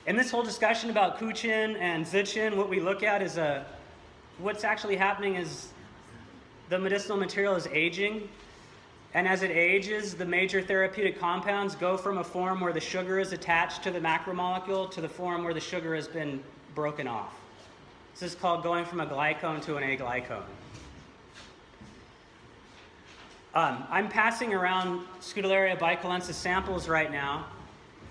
In this whole discussion about Qin and Ziqin, what we look at is what's actually happening is the medicinal material is aging. And as it ages, the major therapeutic compounds go from a form where the sugar is attached to the macromolecule to the form where the sugar has been broken off. This is called going from a glycone to an aglycone. I'm passing around Scutellaria bicolensis samples right now,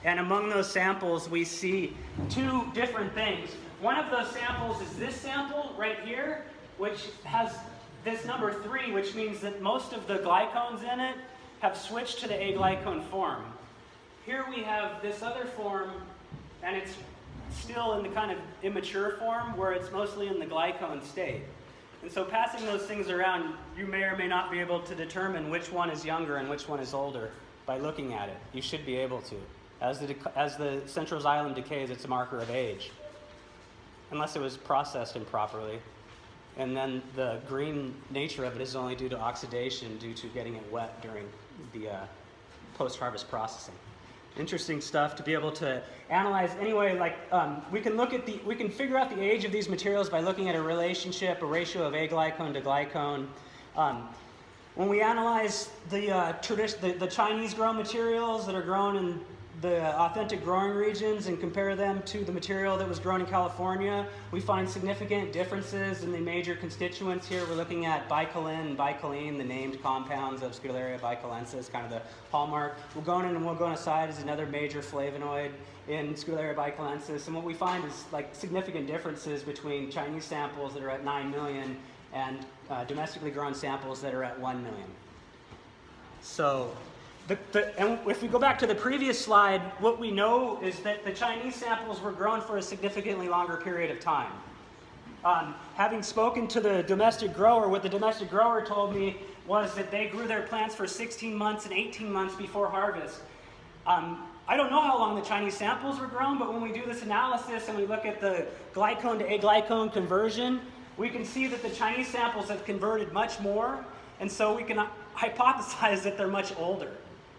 and among those samples we see two different things. One of those samples is this sample right here, which has this number 3, which means that most of the glycones in it have switched to the aglycone form. Here we have this other form, and it's still in the kind of immature form where it's mostly in the glycone state. And so passing those things around, you may or may not be able to determine which one is younger and which one is older by looking at it. You should be able to. As the central xylem decays, it's a marker of age, unless it was processed improperly. And then the green nature of it is only due to oxidation due to getting it wet during the post-harvest processing. Interesting stuff to be able to analyze. Anyway, like we can figure out the age of these materials by looking at a relationship, a ratio of aglycone to glycone. When we analyze the Chinese grown materials that are grown in the authentic growing regions and compare them to the material that was grown in California, we find significant differences in the major constituents here. We're looking at bicolin and bicoline, the named compounds of Scutellaria bicolensis, kind of the hallmark. Willgonin and willgonicide is another major flavonoid in Scutellaria bicolensis, and what we find is like significant differences between Chinese samples that are at 9 million and domestically grown samples that are at 1 million. So, and if we go back to the previous slide, what we know is that the Chinese samples were grown for a significantly longer period of time. Having spoken to the domestic grower, what the domestic grower told me was that they grew their plants for 16 months and 18 months before harvest. I don't know how long the Chinese samples were grown, but when we do this analysis and we look at the glycone to aglycone conversion, we can see that the Chinese samples have converted much more, and so we can hypothesize that they're much older.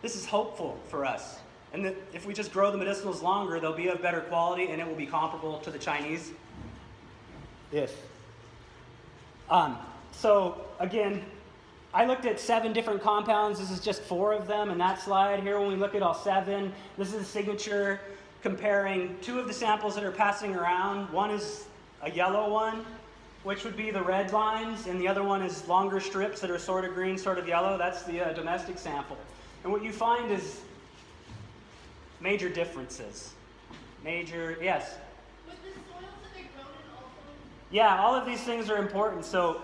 This is hopeful for us. And that if we just grow the medicinals longer, they'll be of better quality and it will be comparable to the Chinese. So again, I looked at 7 different compounds. This is just 4 of them in that slide. Here when we look at all 7, this is a signature comparing 2 of the samples that are passing around. One is a yellow one, which would be the red lines, and the other one is longer strips that are sort of green, sort of yellow. That's the domestic sample. And what you find is major differences. Yes? With the soils that they're grown in also? Yeah, all of these things are important. So,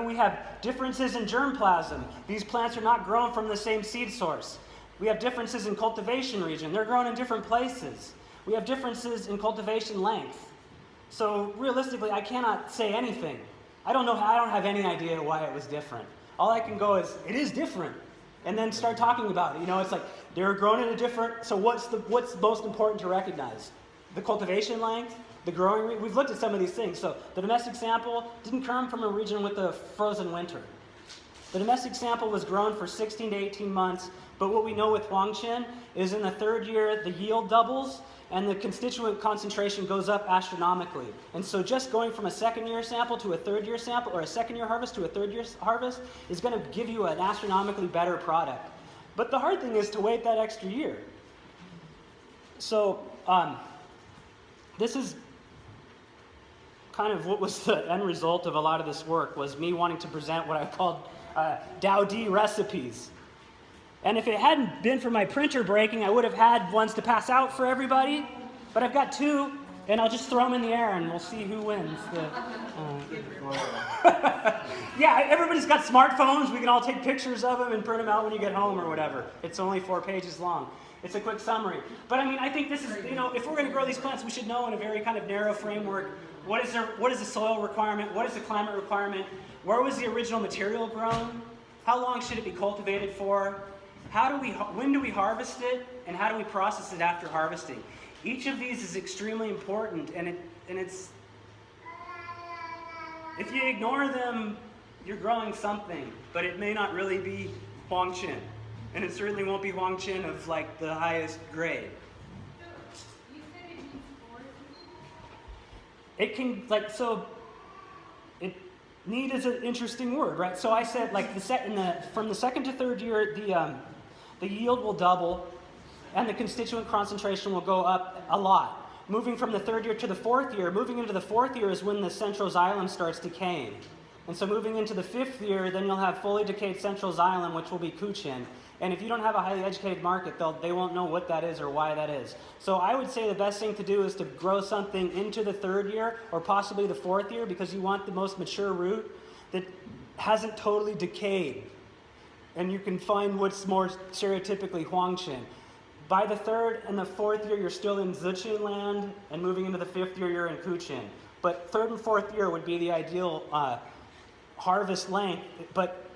we have differences in germplasm. These plants are not grown from the same seed source. We have differences in cultivation region. They're grown in different places. We have differences in cultivation length. So realistically, I cannot say anything. I don't have any idea why it was different. All I can go is, it is different. And then start talking about it. It's like they're grown in a different. So what's most important to recognize? The cultivation length, the growing rate. We've looked at some of these things. So the domestic sample didn't come from a region with a frozen winter. The domestic sample was grown for 16 to 18 months. But what we know with Huang Qin is in the 3rd year, the yield doubles and the constituent concentration goes up astronomically. And so just going from a 2nd year sample to a 3rd year sample, or a 2nd year harvest to a 3rd year harvest, is going to give you an astronomically better product. But the hard thing is to wait that extra year. So this is kind of what was the end result of a lot of this work, was me wanting to present what I called Dao-D recipes. And if it hadn't been for my printer breaking, I would have had ones to pass out for everybody. But I've got 2, and I'll just throw them in the air, and we'll see who wins. Yeah, everybody's got smartphones. We can all take pictures of them and print them out when you get home or whatever. It's only 4 pages long. It's a quick summary. But I think this is, if we're going to grow these plants, we should know in a very kind of narrow framework, what is the soil requirement? What is the climate requirement? Where was the original material grown? How long should it be cultivated for? When do we harvest it, and how do we process it after harvesting? Each of these is extremely important, and it's if you ignore them, you're growing something, but it may not really be Huang Qin, and it certainly won't be Huang Qin of like the highest grade. it can, like, so, it, need is an interesting word, right? So I said, like, from the second to third year, the yield will double, and the constituent concentration will go up a lot. Moving from the third year to the fourth year, moving into the fourth year is when the central xylem starts decaying. And so moving into the fifth year, then you'll have fully decayed central xylem, which will be Qin. And if you don't have a highly educated market, they won't know what that is or why that is. So I would say the best thing to do is to grow something into the third year or possibly the fourth year, because you want the most mature root that hasn't totally decayed. And you can find what's more stereotypically Huang Qin. By the third and the fourth year, you're still in Ziqin land, and moving into the fifth year, you're in Qin. But third and fourth year would be the ideal harvest length. But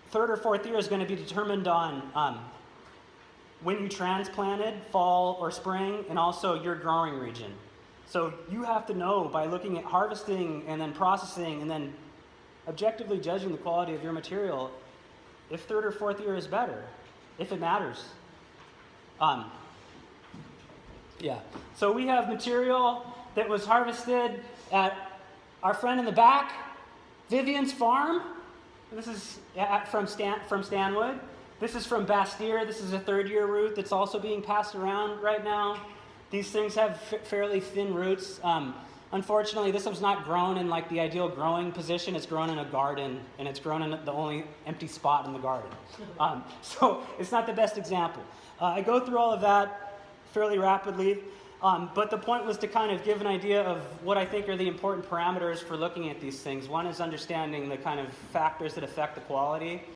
third or fourth year is going to be determined on when you transplanted, fall or spring, and also your growing region. So you have to know by looking at harvesting and then processing and then objectively judging the quality of your material if third or fourth year is better, if it matters. Yeah. So we have material that was harvested at our friend in the back, Vivian's farm. This is from Stanwood. This is from Bastille. This is a third-year root that's also being passed around right now. These things have fairly thin roots. Unfortunately, this was not grown in like the ideal growing position. It's grown in a garden, and it's grown in the only empty spot in the garden. So it's not the best example. I go through all of that fairly rapidly, but the point was to kind of give an idea of what I think are the important parameters for looking at these things. One is understanding the kind of factors that affect the quality.